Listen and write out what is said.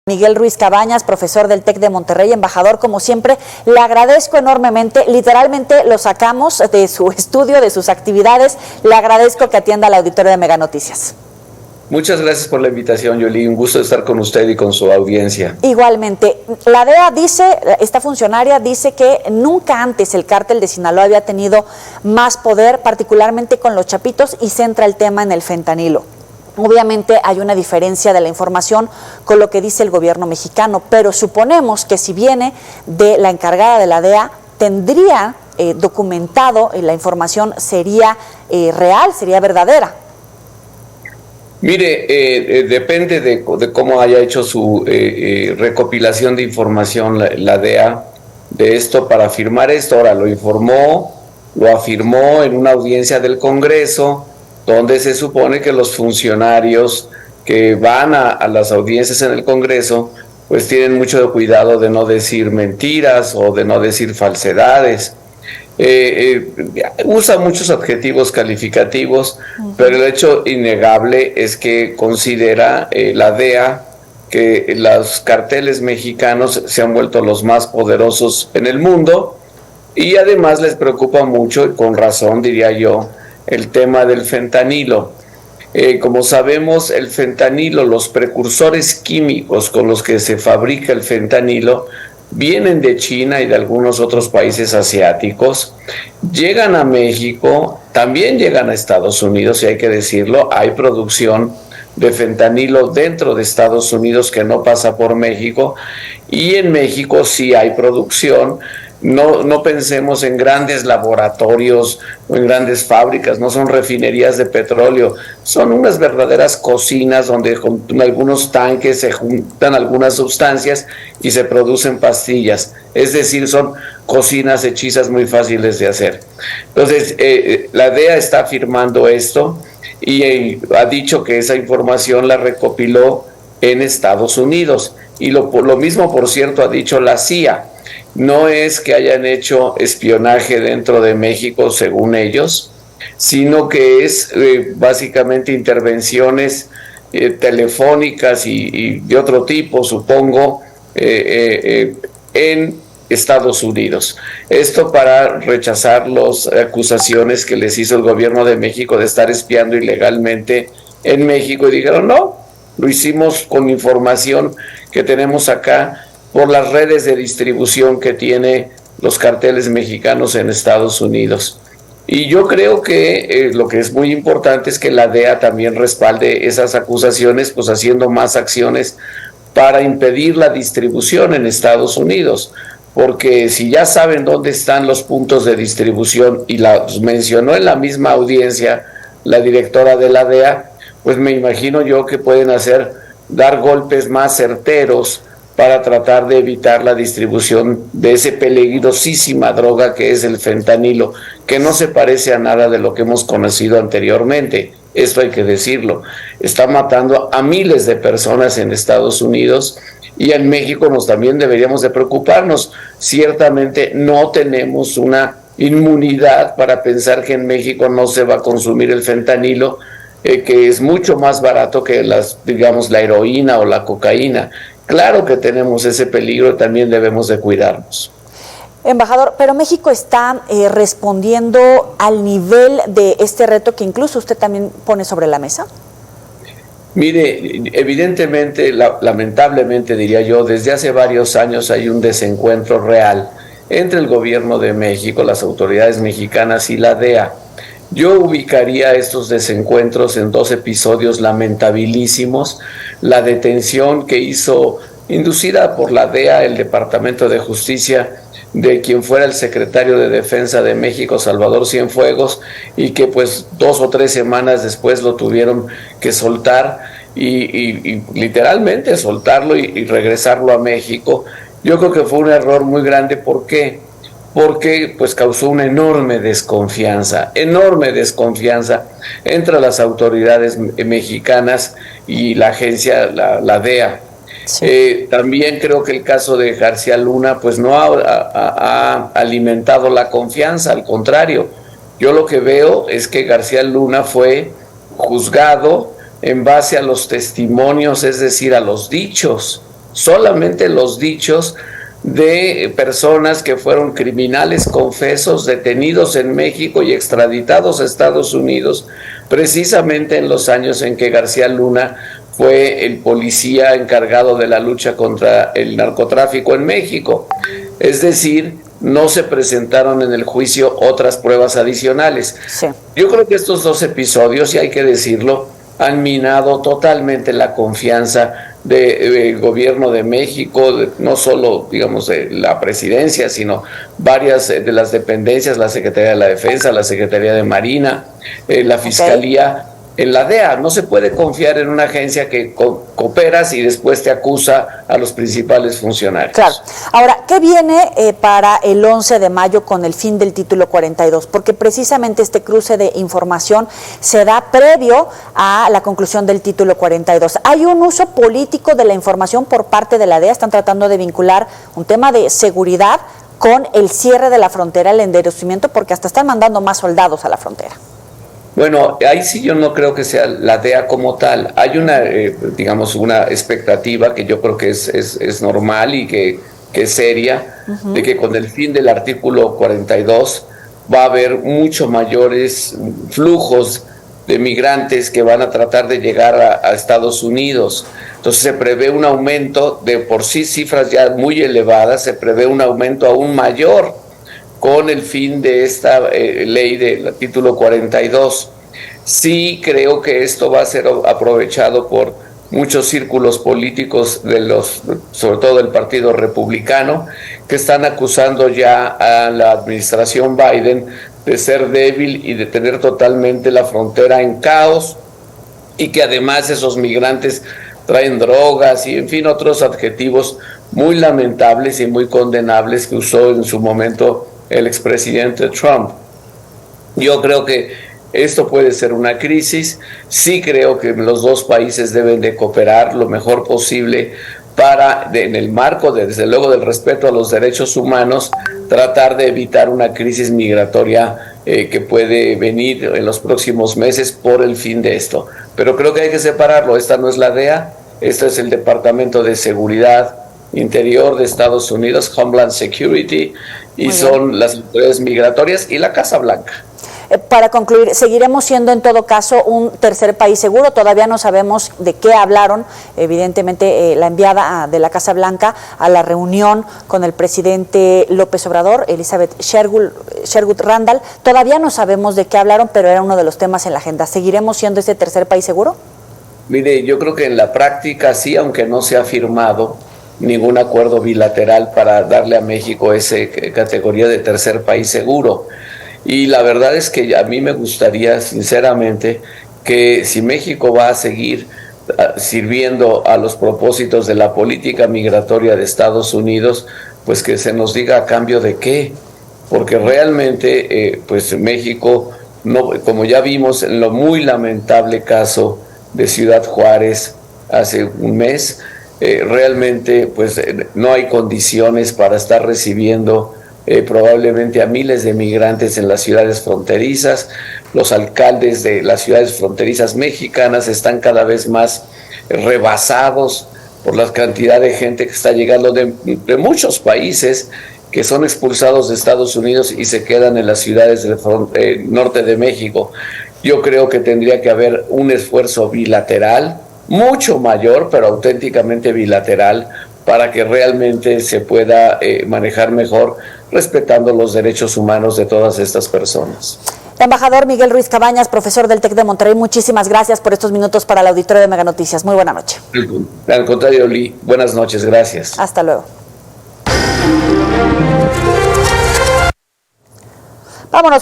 Miguel Ruiz Cabañas, profesor del TEC de Monterrey, embajador, como siempre, le agradezco enormemente, literalmente lo sacamos de su estudio, de sus actividades, le agradezco que atienda al auditorio de Mega Noticias. Muchas gracias por la invitación, Yoli, un gusto estar con usted y con su audiencia. Igualmente, la DEA dice, esta funcionaria dice que nunca antes el cártel de Sinaloa había tenido más poder, particularmente con los chapitos, y centra el tema en el fentanilo. Obviamente hay una diferencia de la información con lo que dice el gobierno mexicano, pero suponemos que si viene de la encargada de la DEA, tendría documentado y la información sería real, sería verdadera. Mire, depende de cómo haya hecho su recopilación de información la DEA de esto para afirmar esto. Ahora lo afirmó en una audiencia del Congreso, donde se supone que los funcionarios que van a las audiencias en el Congreso, pues tienen mucho cuidado de no decir mentiras o de no decir falsedades. Usa muchos adjetivos calificativos, pero el hecho innegable es que considera la DEA que los carteles mexicanos se han vuelto los más poderosos en el mundo y además les preocupa mucho, y con razón diría yo, el tema del fentanilo. Como sabemos, el fentanilo, los precursores químicos con los que se fabrica el fentanilo, vienen de China y de algunos otros países asiáticos, llegan a México, también llegan a Estados Unidos, y hay que decirlo, hay producción de fentanilo dentro de Estados Unidos que no pasa por México, y en México sí hay producción. No pensemos en grandes laboratorios o en grandes fábricas, no son refinerías de petróleo, son unas verdaderas cocinas donde con algunos tanques se juntan algunas sustancias y se producen pastillas, es decir, son cocinas hechizas muy fáciles de hacer. Entonces, la DEA está afirmando esto y ha dicho que esa información la recopiló en Estados Unidos, y lo mismo, por cierto, ha dicho la CIA. No es que hayan hecho espionaje dentro de México, según ellos, sino que es básicamente intervenciones telefónicas y de otro tipo, supongo, en Estados Unidos. Esto para rechazar las acusaciones que les hizo el gobierno de México de estar espiando ilegalmente en México, y dijeron, no, lo hicimos con información que tenemos acá por las redes de distribución que tiene los carteles mexicanos en Estados Unidos. Y yo creo que lo que es muy importante es que la DEA también respalde esas acusaciones, pues haciendo más acciones para impedir la distribución en Estados Unidos, porque si ya saben dónde están los puntos de distribución, y los mencionó en la misma audiencia la directora de la DEA, pues me imagino yo que pueden dar golpes más certeros para tratar de evitar la distribución de ese peligrosísima droga que es el fentanilo, que no se parece a nada de lo que hemos conocido anteriormente. Esto hay que decirlo. Está matando a miles de personas en Estados Unidos, y en México también deberíamos de preocuparnos. Ciertamente no tenemos una inmunidad para pensar que en México no se va a consumir el fentanilo, que es mucho más barato que la heroína o la cocaína. Claro que tenemos ese peligro y también debemos de cuidarnos. Embajador, pero México está respondiendo al nivel de este reto que incluso usted también pone sobre la mesa. Mire, evidentemente, lamentablemente diría yo, desde hace varios años hay un desencuentro real entre el gobierno de México, las autoridades mexicanas y la DEA. Yo ubicaría estos desencuentros en dos episodios lamentabilísimos: la detención que hizo, inducida por la DEA, el Departamento de Justicia, de quien fuera el secretario de Defensa de México, Salvador Cienfuegos, y que pues 2 o 3 semanas después lo tuvieron que soltar y literalmente soltarlo y regresarlo a México. Yo creo que fue un error muy grande. ¿Por qué? Porque pues causó una enorme desconfianza entre las autoridades mexicanas y la agencia, la DEA. Sí. También creo que el caso de García Luna pues no ha alimentado la confianza, al contrario. Yo lo que veo es que García Luna fue juzgado en base a los testimonios, es decir, a los dichos solamente los dichos de personas que fueron criminales confesos, detenidos en México y extraditados a Estados Unidos, precisamente en los años en que García Luna fue el policía encargado de la lucha contra el narcotráfico en México. Es decir, no se presentaron en el juicio otras pruebas adicionales. Sí. Yo creo que estos dos episodios, y hay que decirlo, han minado totalmente la confianza del gobierno de México, no solo, digamos, de la presidencia, sino varias de las dependencias, la Secretaría de la Defensa, la Secretaría de Marina, la Fiscalía. En la DEA no se puede confiar en una agencia que cooperas y después te acusa a los principales funcionarios. Claro. Ahora, ¿qué viene para el 11 de mayo con el fin del título 42? Porque precisamente este cruce de información se da previo a la conclusión del título 42. ¿Hay un uso político de la información por parte de la DEA? Están tratando de vincular un tema de seguridad con el cierre de la frontera, el endurecimiento, porque hasta están mandando más soldados a la frontera. Bueno, ahí sí yo no creo que sea la DEA como tal. Hay una, digamos, una expectativa que yo creo que es normal y que es seria, de que con el fin del artículo 42 va a haber mucho mayores flujos de migrantes que van a tratar de llegar a Estados Unidos. Entonces se prevé un aumento de por sí cifras ya muy elevadas, se prevé un aumento aún mayor con el fin de esta ley del título 42. Sí creo que esto va a ser aprovechado por muchos círculos políticos sobre todo del Partido Republicano, que están acusando ya a la administración Biden de ser débil y de tener totalmente la frontera en caos, y que además esos migrantes traen drogas y en fin otros adjetivos muy lamentables y muy condenables que usó en su momento el expresidente Trump. Yo creo que esto puede ser una crisis. Sí creo que los dos países deben de cooperar lo mejor posible para, en el marco, desde luego, del respeto a los derechos humanos, tratar de evitar una crisis migratoria que puede venir en los próximos meses por el fin de esto. Pero creo que hay que separarlo. Esta no es la DEA, esto es el Departamento de Seguridad Interior de Estados Unidos, Homeland Security, y son las autoridades migratorias y la Casa Blanca. Para concluir, ¿seguiremos siendo en todo caso un tercer país seguro? Todavía no sabemos de qué hablaron, evidentemente, la enviada de la Casa Blanca a la reunión con el presidente López Obrador, Elizabeth Sherwood Randall. Todavía no sabemos de qué hablaron, pero era uno de los temas en la agenda. ¿Seguiremos siendo ese tercer país seguro? Mire, yo creo que en la práctica sí, aunque no se ha firmado ningún acuerdo bilateral para darle a México esa categoría de tercer país seguro. Y la verdad es que a mí me gustaría, sinceramente, que si México va a seguir sirviendo a los propósitos de la política migratoria de Estados Unidos, pues que se nos diga a cambio de qué, porque realmente pues México, no, como ya vimos en lo muy lamentable caso de Ciudad Juárez hace un mes, realmente pues no hay condiciones para estar recibiendo probablemente a miles de migrantes en las ciudades fronterizas. Los alcaldes de las ciudades fronterizas mexicanas están cada vez más rebasados por la cantidad de gente que está llegando de muchos países, que son expulsados de Estados Unidos y se quedan en las ciudades del norte de México. Yo creo que tendría que haber un esfuerzo bilateral, mucho mayor, pero auténticamente bilateral, para que realmente se pueda manejar mejor, respetando los derechos humanos de todas estas personas. Embajador Miguel Ruiz Cabañas, profesor del TEC de Monterrey, muchísimas gracias por estos minutos para el auditorio de Mega Noticias. Muy buena noche. Al contrario, Lee, buenas noches, gracias. Hasta luego. Vámonos.